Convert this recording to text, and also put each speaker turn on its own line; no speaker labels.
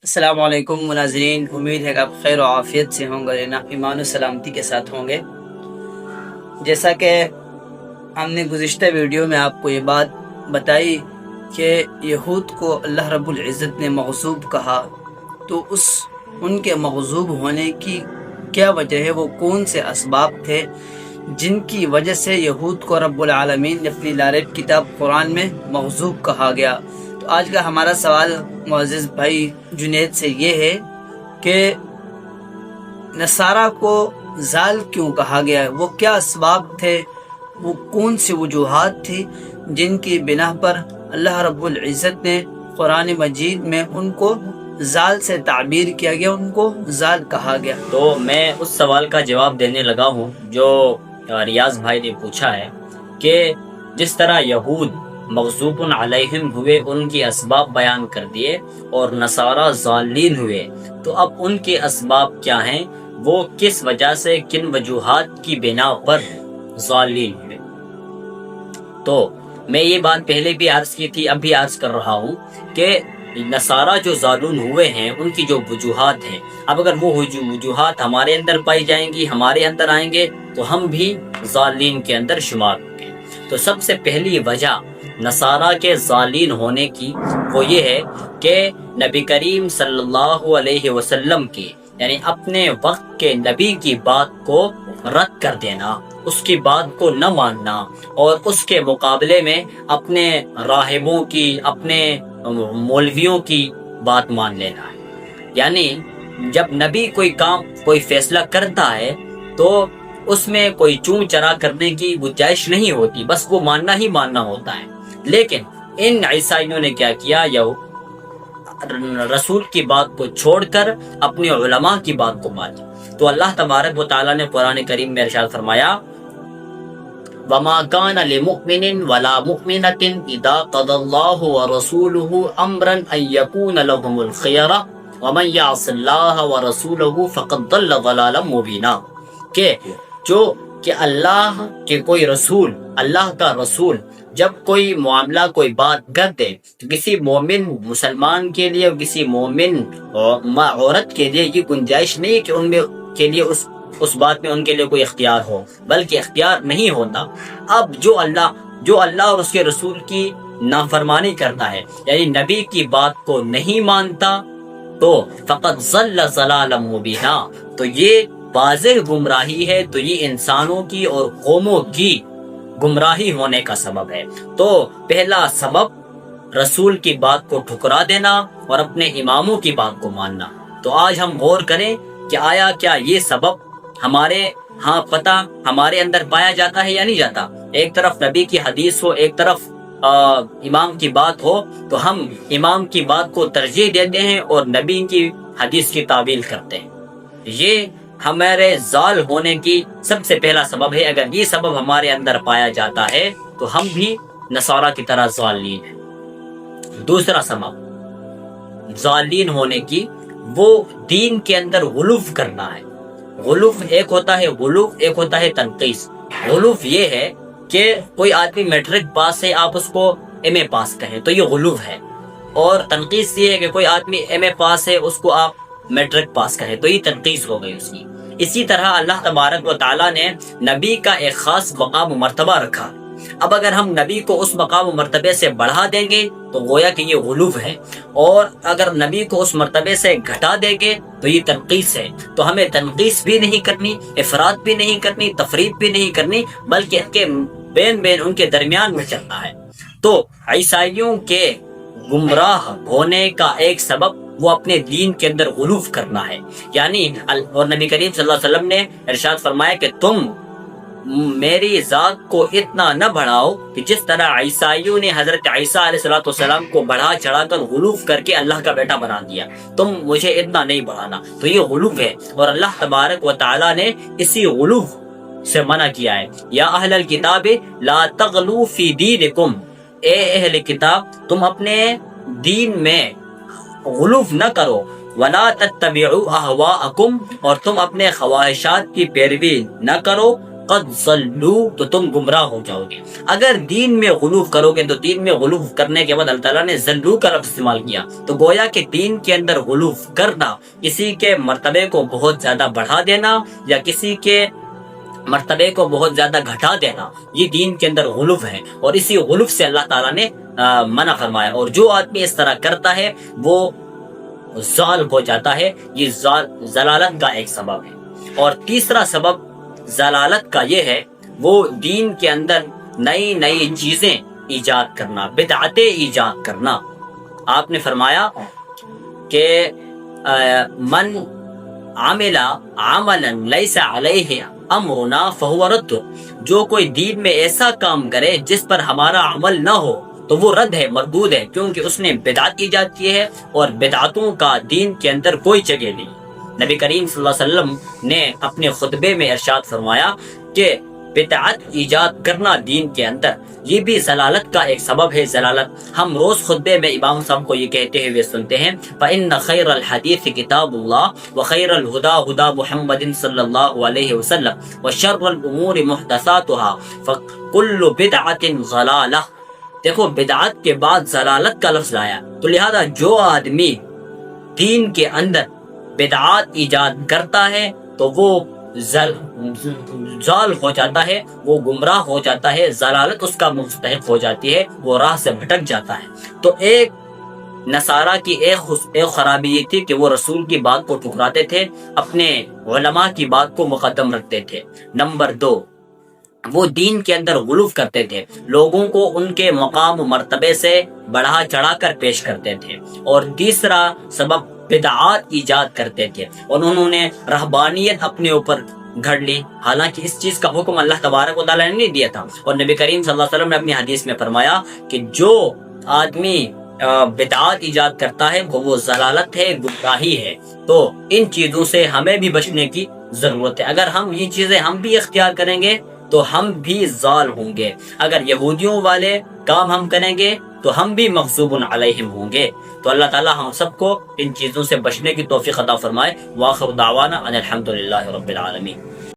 السلام علیکم ناظرین، امید ہے کہ آپ خیر و عافیت سے ہوں گے، ایمان و سلامتی کے ساتھ ہوں گے۔ جیسا کہ ہم نے گزشتہ ویڈیو میں آپ کو یہ بات بتائی کہ یہود کو اللہ رب العزت نے مغضوب کہا، تو ان کے مغضوب ہونے کی کیا وجہ ہے، وہ کون سے اسباب تھے جن کی وجہ سے یہود کو رب العالمین نے اپنی لارب کتاب قرآن میں مغضوب کہا گیا۔ تو آج کا ہمارا سوال معزز بھائی جنید سے یہ ہے کہ نصارہ کو ضال کیوں کہا گیا ہے، وہ کیا اسباب تھے، وہ کون سی وجوہات تھی جن کی بنا پر اللہ رب العزت نے قرآن مجید میں ان کو ضال سے تعبیر کیا گیا، ان کو ضال کہا گیا؟
تو میں اس سوال کا جواب دینے لگا ہوں جو ریاض بھائی نے پوچھا ہے کہ جس طرح یہود مغضوب علیہم ہوئے، ان کی اسباب بیان کر دیے، اور نصارہ ضالین ہوئے، تو اب ان کے اسباب کیا ہیں، وہ کس وجہ سے، کن وجوہات کی بنا پر ضالین ہوئے۔ تو میں یہ بات پہلے بھی عرض کی تھی، اب بھی عرض کر رہا ہوں کہ نصارہ جو ضالون ہوئے ہیں ان کی جو وجوہات ہیں، اب اگر وہ وجوہات ہمارے اندر پائی جائیں گی، ہمارے اندر آئیں گے، تو ہم بھی ضالین کے اندر شمار ہوں گے۔ تو سب سے پہلی وجہ نصارہ کے ضالین ہونے کی وہ یہ ہے کہ نبی کریم صلی اللہ علیہ وسلم کی، یعنی اپنے وقت کے نبی کی بات کو رد کر دینا، اس کی بات کو نہ ماننا، اور اس کے مقابلے میں اپنے راہبوں کی، اپنے مولویوں کی بات مان لینا ہے۔ یعنی جب نبی کوئی کام، کوئی فیصلہ کرتا ہے تو اس میں کوئی چون چرا کرنے کی گنجائش نہیں ہوتی، بس وہ ماننا ہی ماننا ہوتا ہے۔ لیکن ان عیسائیوں نے کیا کیا، رسول کی بات کو چھوڑ کر اپنے علماء کی بات کو مانی۔ تو اللہ تبارک و تعالیٰ نے قرآن کریم میں ارشاد فرمایا، وَمَا كَانَ لِمُؤْمِنٍ وَلَا مُؤْمِنَةٍ إِذَا قَضَى اللَّهُ وَرَسُولُهُ أَمْرًا أَن يَكُونَ لَهُمُ الْخِيَرَةُ وَمَن يَعْصِ اللَّهَ وَرَسُولَهُ فَقَدْ ضَلَّ ضَلَالًا مُبِينًا، کہ اللہ کے کوئی رسول، اللہ کا رسول جب کوئی معاملہ، کوئی بات کر دے، تو کسی مومن مسلمان کے لیے اور کسی مومن عورت کے لیے یہ گنجائش نہیں ہے کہ ان میں کے لیے اس بات میں ان کے لیے کوئی اختیار ہو، بلکہ اختیار نہیں ہوتا۔ اب جو اللہ اور اس کے رسول کی نافرمانی کرتا ہے، یعنی نبی کی بات کو نہیں مانتا، تو فقط ضل ضلالا مبینا، تو یہ واضح گمراہی ہے، تو یہ انسانوں کی اور قوموں کی گمراہی ہونے کا سبب ہے۔ تو پہلا سبب رسول کی بات کو ٹھکرا دینا اور اپنے اماموں کی بات کو ماننا۔ تو آج ہم غور کریں کہ آیا کیا یہ سبب ہمارے پتہ ہمارے اندر پایا جاتا ہے یا نہیں جاتا؟ ایک طرف نبی کی حدیث ہو، ایک طرف امام کی بات ہو، تو ہم امام کی بات کو ترجیح دیتے ہیں اور نبی کی حدیث کی تعویل کرتے ہیں۔ یہ ہمارے ضال ہونے کی سب سے پہلا سبب ہے۔ اگر یہ سبب ہمارے اندر پایا جاتا ہے تو ہم بھی نصارہ کی طرح ضالین ہیں۔ دوسرا سبب ضالین ہونے کی، وہ دین کے اندر غلو کرنا ہے۔ غلو ایک ہوتا ہے، ایک ہوتا ہے تنقیص۔ غلو یہ ہے کہ کوئی آدمی میٹرک پاس ہے، آپ اس کو ایم اے پاس کہیں تو یہ غلو ہے، اور تنقیص یہ ہے کہ کوئی آدمی ایم اے پاس ہے، اس کو آپ میٹرک پاس کریں تو یہ تنقیص ہو گئی اس کی۔ اسی طرح اللہ تبارک و تعالیٰ نے نبی کا ایک خاص مقام و مرتبہ رکھا۔ اب اگر ہم نبی کو اس مقام و مرتبے سے بڑھا دیں گے تو گویا کہ یہ غلو ہے، اور اگر نبی کو اس مرتبے سے گھٹا دیں گے تو یہ تنقیص ہے۔ تو ہمیں تنقیص بھی نہیں کرنی، افراط بھی نہیں کرنی، تفریط بھی نہیں کرنی، بلکہ ان کے بین ان کے درمیان میں چلنا ہے۔ تو عیسائیوں کے گمراہ ہونے کا ایک سبب وہ اپنے دین کے اندر غلو کرنا ہے، یعنی اور نبی کریم صلی اللہ علیہ وسلم نے ارشاد فرمایا کہ تم میری ذات کو اتنا نہ بڑھاؤ کہ جس طرح عیسائیوں نے حضرت عیسیٰ علیہ السلام کو بڑھا چڑھا کر غلو کر کے اللہ کا بیٹا بنا دیا، تم مجھے اتنا نہیں بڑھانا۔ تو یہ غلو ہے، اور اللہ تبارک و تعالیٰ نے اسی غلو سے منع کیا ہے۔ یا اہل الکتاب لا تغلو فی دینکم، اے اہل کتاب تم اپنے دین میں غلو نہ کرو، ولا تتبعوا اہواءکم، اور تم اپنے خواہشات کی پیروی نہ کرو، فقد ضلوا، تو تم گمراہ ہو جاؤ گے۔ اگر دین میں غلو کرو گے تو دین میں غلو کرنے کے بعد اللہ تعالیٰ نے ضلوا کا لفظ استعمال کیا، تو گویا کہ دین کے اندر غلو کرنا، کسی کے مرتبے کو بہت زیادہ بڑھا دینا یا کسی کے مرتبے کو بہت زیادہ گھٹا دینا، یہ دین کے اندر غلو ہے، اور اسی غلو سے اللہ تعالیٰ نے منع فرمایا۔ اور جو آدمی اس طرح کرتا ہے وہ ضال ہو جاتا ہے، یہ ضلالت کا ایک سبب ہے۔ اور تیسرا سبب ضلالت کا یہ ہے، وہ دین کے اندر نئی نئی چیزیں ایجاد کرنا، بدعتیں ایجاد کرنا۔ آپ نے فرمایا کہ من عمل عملا لیس علیہ امرنا فہو رد، جو کوئی دین میں ایسا کام کرے جس پر ہمارا عمل نہ ہو تو وہ رد ہے، مردود ہے، کیونکہ اس نے بدعت ایجاد کی ہے، اور بدعتوں کا دین کے اندر کوئی جگہ نہیں۔ نبی کریم صلی اللہ علیہ وسلم نے اپنے خطبے میں ارشاد فرمایا کہ بدعت ایجاد کرنا دین کے اندر یہ بھی ضلالت کا ایک سبب ہے۔ ضلالت ہم روز خطبے میں امام صاحب کو یہ کہتے ہوئے سنتے ہیں، فإن خیر الحدیث کتاب اللہ وخیر الہدی ہدی محمد صلی اللہ علیہ وسلم وشر الامور محدثاتها فکل بدعت ضلالہ۔ دیکھو بدعت کے بعد ضلالت کا لفظ لایا، تو لہذا جو آدمی دین کے اندر بدعات ایجاد کرتا ہے تو وہ ضال ہو جاتا ہے، وہ گمراہ ہو جاتا ہے، ضلالت اس کا مستحق ہو جاتی ہے، وہ راہ سے بھٹک جاتا ہے۔ تو ایک نصارہ کی ایک خرابی یہ تھی کہ وہ رسول کی بات کو ٹھکراتے تھے، اپنے علماء کی بات کو مقدم رکھتے تھے۔ نمبر 2، وہ دین کے اندر غلو کرتے تھے، لوگوں کو ان کے مقام و مرتبے سے بڑھا چڑھا کر پیش کرتے تھے۔ اور تیسرا سبب بدعات ایجاد کرتے تھے، اور انہوں نے رہبانیت اپنے اوپر گھڑ لی، حالانکہ اس چیز کا حکم اللہ تبارک و تعالیٰ نے نہیں دیا تھا۔ اور نبی کریم صلی اللہ علیہ وسلم نے اپنی حدیث میں فرمایا کہ جو آدمی بدعات ایجاد کرتا ہے وہ ضلالت ہے، گمراہی ہے۔ تو ان چیزوں سے ہمیں بھی بچنے کی ضرورت ہے۔ اگر ہم یہ چیزیں ہم بھی اختیار کریں گے تو ہم بھی ضال ہوں گے، اگر یہودیوں والے کام ہم کریں گے تو ہم بھی مغضوب علیہم ہوں گے۔ تو اللہ تعالی ہم سب کو ان چیزوں سے بچنے کی توفیق عطا فرمائے۔ وآخر دعوانا ان الحمد للہ رب العالمین۔